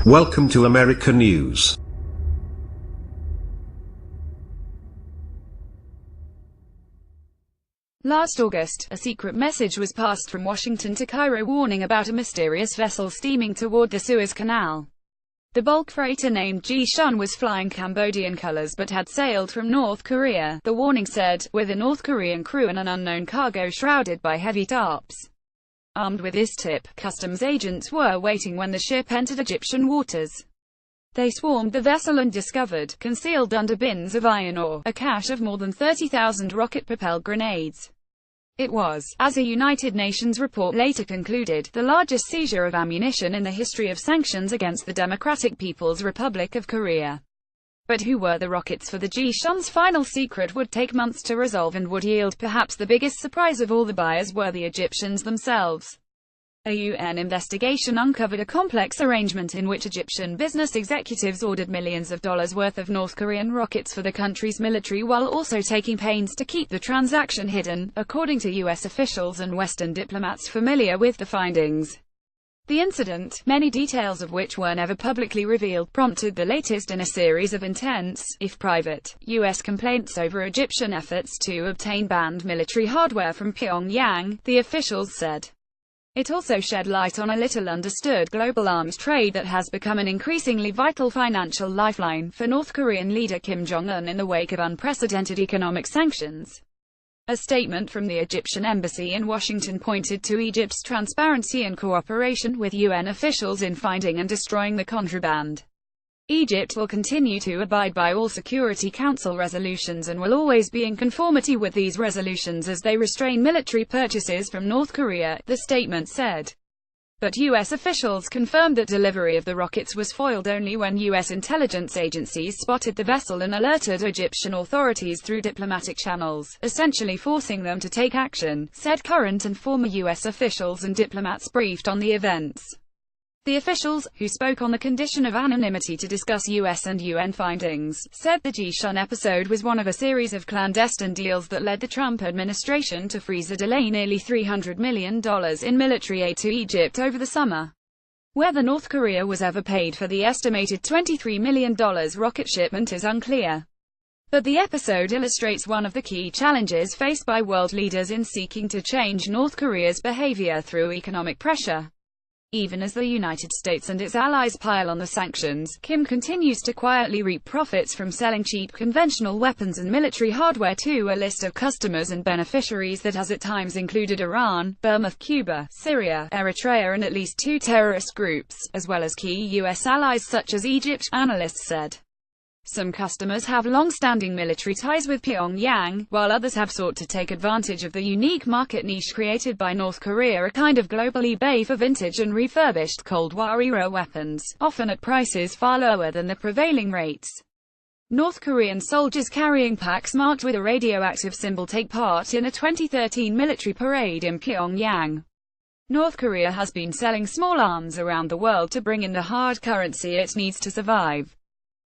Welcome to America News. Last August, a secret message was passed from Washington to Cairo warning about a mysterious vessel steaming toward the Suez Canal. The bulk freighter named Jie Shun was flying Cambodian colors but had sailed from North Korea, the warning said, with a North Korean crew and an unknown cargo shrouded by heavy tarps. Armed with this tip, customs agents were waiting when the ship entered Egyptian waters. They swarmed the vessel and discovered, concealed under bins of iron ore, a cache of more than 30,000 rocket-propelled grenades. It was, as a United Nations report later concluded, the largest seizure of ammunition in the history of sanctions against the Democratic People's Republic of Korea. But who were the rockets for the Jie Shun's final secret would take months to resolve and would yield perhaps the biggest surprise of all. The buyers were the Egyptians themselves. A UN investigation uncovered a complex arrangement in which Egyptian business executives ordered millions of dollars worth of North Korean rockets for the country's military while also taking pains to keep the transaction hidden, according to US officials and Western diplomats familiar with the findings. The incident, many details of which were never publicly revealed, prompted the latest in a series of intense, if private, US complaints over Egyptian efforts to obtain banned military hardware from Pyongyang, the officials said. It also shed light on a little-understood global arms trade that has become an increasingly vital financial lifeline for North Korean leader Kim Jong-un in the wake of unprecedented economic sanctions. A statement from the Egyptian embassy in Washington pointed to Egypt's transparency and cooperation with UN officials in finding and destroying the contraband. Egypt will continue to abide by all Security Council resolutions and will always be in conformity with these resolutions as they restrain military purchases from North Korea, the statement said. But U.S. officials confirmed that delivery of the rockets was foiled only when U.S. intelligence agencies spotted the vessel and alerted Egyptian authorities through diplomatic channels, essentially forcing them to take action, said current and former U.S. officials and diplomats briefed on the events. The officials, who spoke on the condition of anonymity to discuss U.S. and UN findings, said the Jie Shun episode was one of a series of clandestine deals that led the Trump administration to freeze or delay nearly $300 million in military aid to Egypt over the summer. Whether North Korea was ever paid for the estimated $23 million rocket shipment is unclear. But the episode illustrates one of the key challenges faced by world leaders in seeking to change North Korea's behavior through economic pressure. Even as the United States and its allies pile on the sanctions, Kim continues to quietly reap profits from selling cheap conventional weapons and military hardware to a list of customers and beneficiaries that has at times included Iran, Burma, Cuba, Syria, Eritrea and at least 2 terrorist groups, as well as key U.S. allies such as Egypt, analysts said. Some customers have long-standing military ties with Pyongyang, while others have sought to take advantage of the unique market niche created by North Korea, a kind of global eBay for vintage and refurbished Cold War-era weapons, often at prices far lower than the prevailing rates. North Korean soldiers carrying packs marked with a radioactive symbol take part in a 2013 military parade in Pyongyang. North Korea has been selling small arms around the world to bring in the hard currency it needs to survive.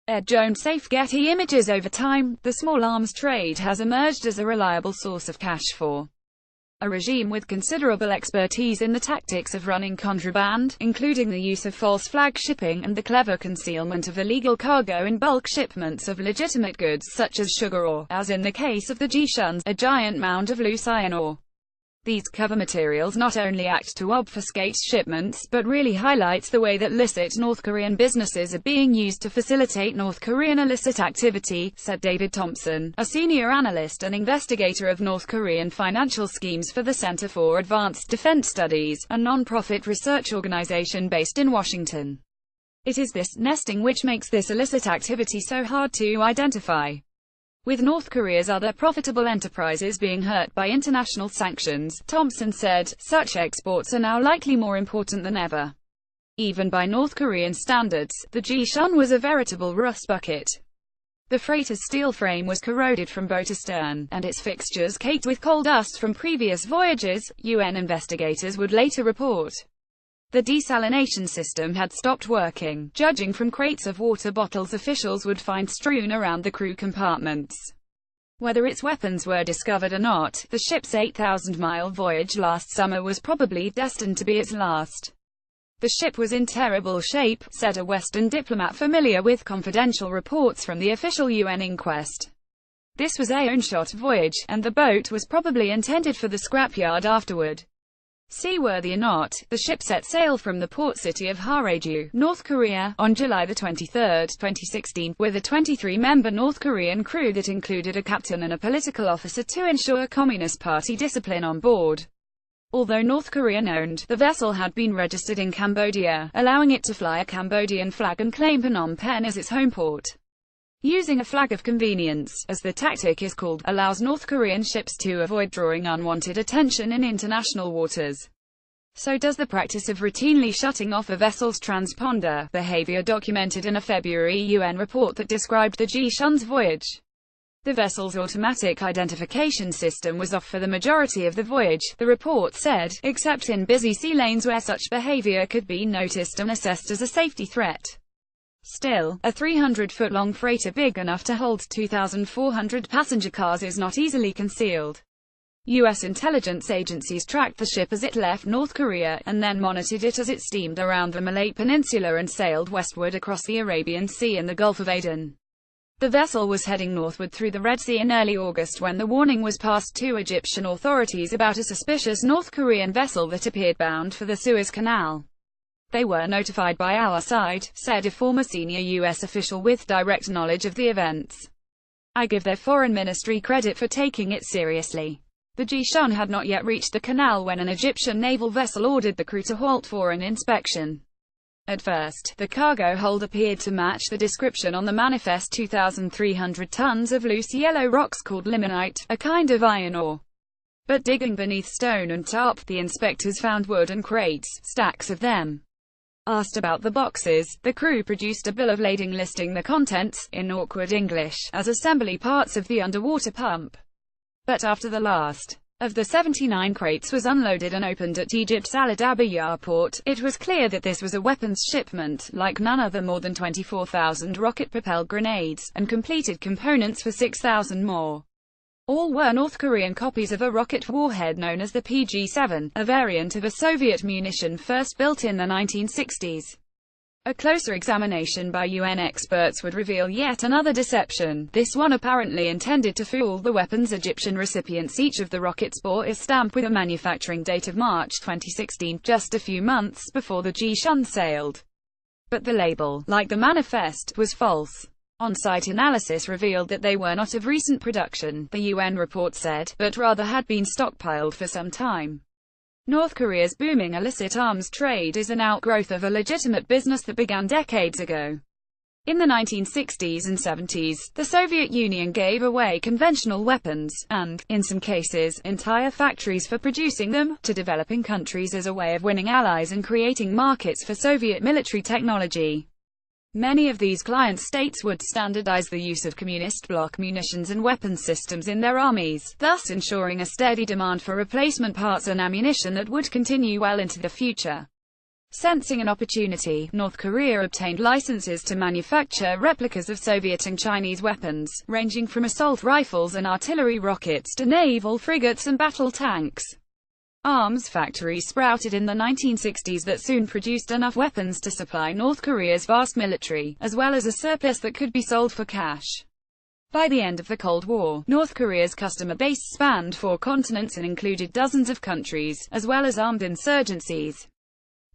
Ed Jones safe Getty Images. Over time, the small arms trade has emerged as a reliable source of cash for a regime with considerable expertise in the tactics of running contraband, including the use of false flag shipping and the clever concealment of illegal cargo in bulk shipments of legitimate goods such as sugar or, as in the case of the Jie Shun, a giant mound of loose iron ore. These cover materials not only act to obfuscate shipments, but really highlights the way that licit North Korean businesses are being used to facilitate North Korean illicit activity, said David Thompson, a senior analyst and investigator of North Korean financial schemes for the Center for Advanced Defense Studies, a non-profit research organization based in Washington. It is this nesting which makes this illicit activity so hard to identify. With North Korea's other profitable enterprises being hurt by international sanctions, Thompson said, such exports are now likely more important than ever. Even by North Korean standards, the Jie Shun was a veritable rust bucket. The freighter's steel frame was corroded from bow to stern, and its fixtures caked with coal dust from previous voyages, UN investigators would later report. The desalination system had stopped working, judging from crates of water bottles officials would find strewn around the crew compartments. Whether its weapons were discovered or not, the ship's 8,000-mile voyage last summer was probably destined to be its last. The ship was in terrible shape, said a Western diplomat familiar with confidential reports from the official UN inquest. This was a one-shot voyage, and the boat was probably intended for the scrapyard afterward. Seaworthy or not, the ship set sail from the port city of Hareju, North Korea, on July 23, 2016, with a 23-member North Korean crew that included a captain and a political officer to ensure Communist Party discipline on board. Although North Korean-owned, the vessel had been registered in Cambodia, allowing it to fly a Cambodian flag and claim Phnom Penh as its home port. Using a flag of convenience, as the tactic is called, allows North Korean ships to avoid drawing unwanted attention in international waters. So does the practice of routinely shutting off a vessel's transponder, behavior documented in a February UN report that described the Jie Shun's voyage. The vessel's automatic identification system was off for the majority of the voyage, the report said, except in busy sea lanes where such behavior could be noticed and assessed as a safety threat. Still, a 300-foot-long freighter big enough to hold 2,400 passenger cars is not easily concealed. U.S. intelligence agencies tracked the ship as it left North Korea, and then monitored it as it steamed around the Malay Peninsula and sailed westward across the Arabian Sea and the Gulf of Aden. The vessel was heading northward through the Red Sea in early August when the warning was passed to Egyptian authorities about a suspicious North Korean vessel that appeared bound for the Suez Canal. They were notified by our side, said a former senior U.S. official with direct knowledge of the events. I give their foreign ministry credit for taking it seriously. The Jie Shun had not yet reached the canal when an Egyptian naval vessel ordered the crew to halt for an inspection. At first, the cargo hold appeared to match the description on the manifest: 2,300 tons of loose yellow rocks called limonite, a kind of iron ore. But digging beneath stone and tarp, the inspectors found wood and crates, stacks of them. Asked about the boxes, the crew produced a bill of lading listing the contents, in awkward English, as assembly parts of the underwater pump. But after the last of the 79 crates was unloaded and opened at Egypt's Al Adabiya port, it was clear that this was a weapons shipment, like none other. More than 24,000 rocket-propelled grenades, and completed components for 6,000 more. All were North Korean copies of a rocket warhead known as the PG-7, a variant of a Soviet munition first built in the 1960s. A closer examination by UN experts would reveal yet another deception, this one apparently intended to fool the weapon's Egyptian recipients. Each of the rockets bore a stamp with a manufacturing date of March 2016, just a few months before the Jie Shun sailed. But the label, like the manifest, was false. On-site analysis revealed that they were not of recent production, the UN report said, but rather had been stockpiled for some time. North Korea's booming illicit arms trade is an outgrowth of a legitimate business that began decades ago. In the 1960s and 70s, the Soviet Union gave away conventional weapons, and, in some cases, entire factories for producing them, to developing countries as a way of winning allies and creating markets for Soviet military technology. Many of these client states would standardize the use of communist bloc munitions and weapons systems in their armies, thus ensuring a steady demand for replacement parts and ammunition that would continue well into the future. Sensing an opportunity, North Korea obtained licenses to manufacture replicas of Soviet and Chinese weapons, ranging from assault rifles and artillery rockets to naval frigates and battle tanks. Arms factories sprouted in the 1960s that soon produced enough weapons to supply North Korea's vast military, as well as a surplus that could be sold for cash. By the end of the Cold War, North Korea's customer base spanned 4 continents and included dozens of countries, as well as armed insurgencies.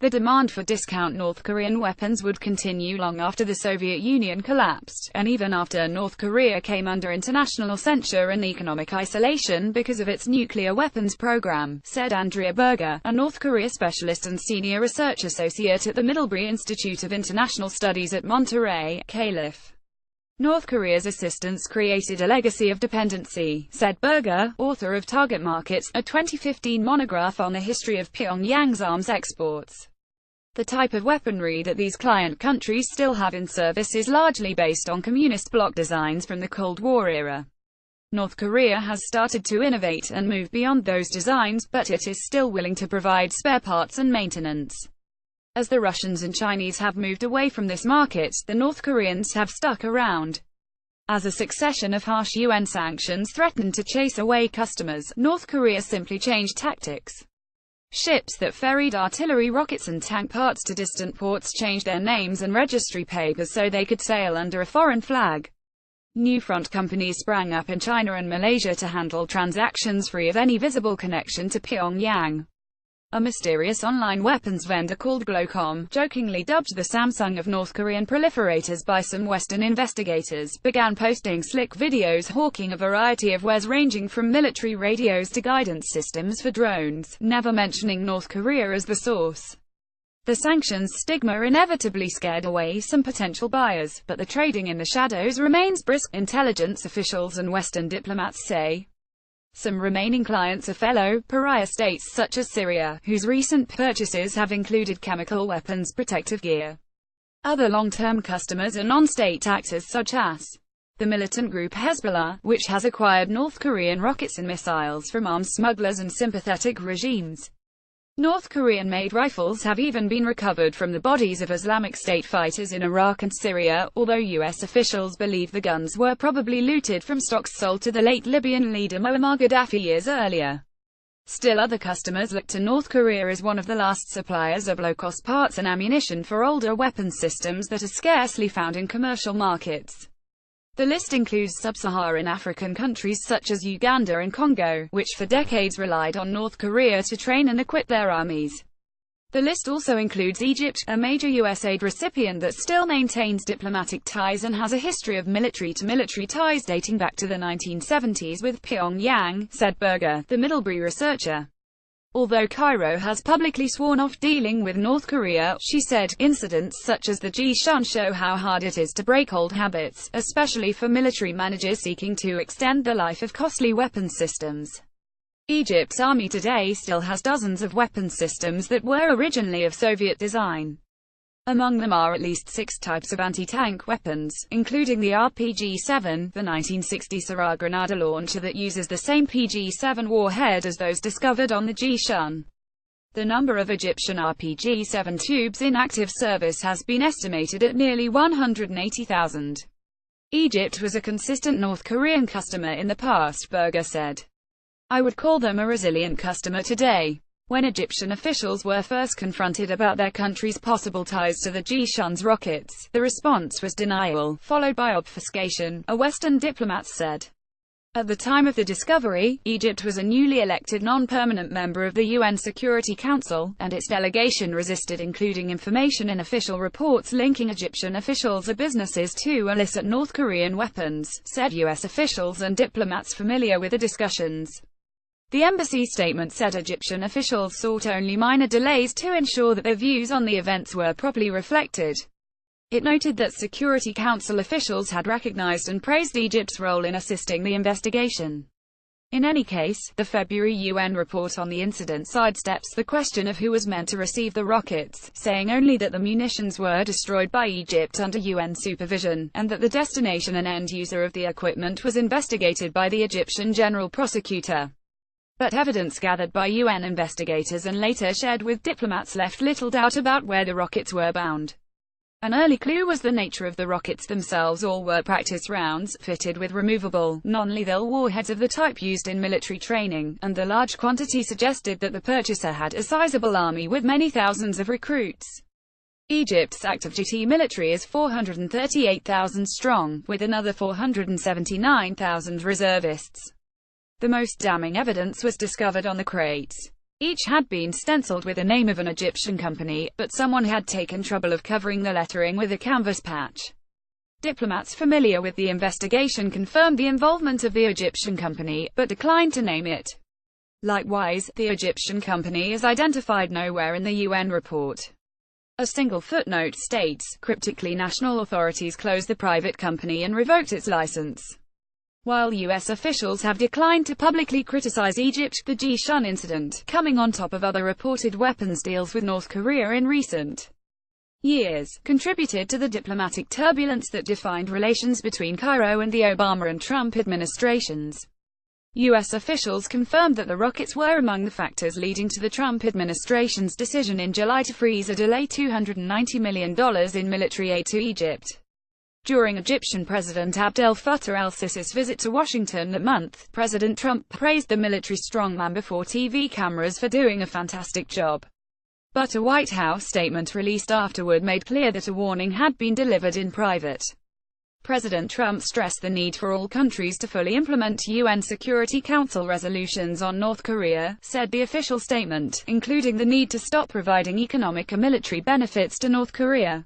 The demand for discount North Korean weapons would continue long after the Soviet Union collapsed, and even after North Korea came under international censure and economic isolation because of its nuclear weapons program, said Andrea Berger, a North Korea specialist and senior research associate at the Middlebury Institute of International Studies at Monterey, Calif. North Korea's assistance created a legacy of dependency, said Berger, author of Target Markets, a 2015 monograph on the history of Pyongyang's arms exports. The type of weaponry that these client countries still have in service is largely based on communist bloc designs from the Cold War era. North Korea has started to innovate and move beyond those designs, but it is still willing to provide spare parts and maintenance. As the Russians and Chinese have moved away from this market, the North Koreans have stuck around. As a succession of harsh UN sanctions threatened to chase away customers, North Korea simply changed tactics. Ships that ferried artillery rockets and tank parts to distant ports changed their names and registry papers so they could sail under a foreign flag. New front companies sprang up in China and Malaysia to handle transactions free of any visible connection to Pyongyang. A mysterious online weapons vendor called Glowcom, jokingly dubbed the Samsung of North Korean proliferators by some Western investigators, began posting slick videos hawking a variety of wares ranging from military radios to guidance systems for drones, never mentioning North Korea as the source. The sanctions stigma inevitably scared away some potential buyers, but the trading in the shadows remains brisk, intelligence officials and Western diplomats say. Some remaining clients are fellow pariah states such as Syria, whose recent purchases have included chemical weapons protective gear. Other long-term customers are non-state actors such as the militant group Hezbollah, which has acquired North Korean rockets and missiles from arms smugglers and sympathetic regimes. North Korean-made rifles have even been recovered from the bodies of Islamic State fighters in Iraq and Syria, although U.S. officials believe the guns were probably looted from stocks sold to the late Libyan leader Muammar Gaddafi years earlier. Still other customers look to North Korea as one of the last suppliers of low-cost parts and ammunition for older weapons systems that are scarcely found in commercial markets. The list includes sub-Saharan African countries such as Uganda and Congo, which for decades relied on North Korea to train and equip their armies. The list also includes Egypt, a major U.S. aid recipient that still maintains diplomatic ties and has a history of military-to-military ties dating back to the 1970s with Pyongyang, said Berger, the Middlebury researcher. Although Cairo has publicly sworn off dealing with North Korea, she said, incidents such as the Jie Shun show how hard it is to break old habits, especially for military managers seeking to extend the life of costly weapons systems. Egypt's army today still has dozens of weapons systems that were originally of Soviet design. Among them are at least 6 types of anti-tank weapons, including the RPG-7, the 1960 Sarah Grenada launcher that uses the same PG-7 warhead as those discovered on the Jie Shun. The number of Egyptian RPG-7 tubes in active service has been estimated at nearly 180,000. Egypt was a consistent North Korean customer in the past, Berger said. I would call them a resilient customer today. When Egyptian officials were first confronted about their country's possible ties to the Jie Shun's rockets, the response was denial, followed by obfuscation, a Western diplomat said. At the time of the discovery, Egypt was a newly elected non-permanent member of the UN Security Council, and its delegation resisted including information in official reports linking Egyptian officials or businesses to illicit North Korean weapons, said US officials and diplomats familiar with the discussions. The embassy statement said Egyptian officials sought only minor delays to ensure that their views on the events were properly reflected. It noted that Security Council officials had recognized and praised Egypt's role in assisting the investigation. In any case, the February UN report on the incident sidesteps the question of who was meant to receive the rockets, saying only that the munitions were destroyed by Egypt under UN supervision, and that the destination and end user of the equipment was investigated by the Egyptian General Prosecutor. But evidence gathered by UN investigators and later shared with diplomats left little doubt about where the rockets were bound. An early clue was the nature of the rockets themselves. All were practice rounds, fitted with removable, non-lethal warheads of the type used in military training, and the large quantity suggested that the purchaser had a sizable army with many thousands of recruits. Egypt's active duty military is 438,000 strong, with another 479,000 reservists. The most damning evidence was discovered on the crates. Each had been stenciled with the name of an Egyptian company, but someone had taken trouble of covering the lettering with a canvas patch. Diplomats familiar with the investigation confirmed the involvement of the Egyptian company, but declined to name it. Likewise, the Egyptian company is identified nowhere in the UN report. A single footnote states, cryptically, national authorities closed the private company and revoked its license. While U.S. officials have declined to publicly criticize Egypt, the Jie Shun incident, coming on top of other reported weapons deals with North Korea in recent years, contributed to the diplomatic turbulence that defined relations between Cairo and the Obama and Trump administrations. U.S. officials confirmed that the rockets were among the factors leading to the Trump administration's decision in July to freeze or delay $290 million in military aid to Egypt. During Egyptian President Abdel Fattah el-Sisi's visit to Washington that month, President Trump praised the military strongman before TV cameras for doing a fantastic job. But a White House statement released afterward made clear that a warning had been delivered in private. President Trump stressed the need for all countries to fully implement UN Security Council resolutions on North Korea, said the official statement, including the need to stop providing economic and military benefits to North Korea.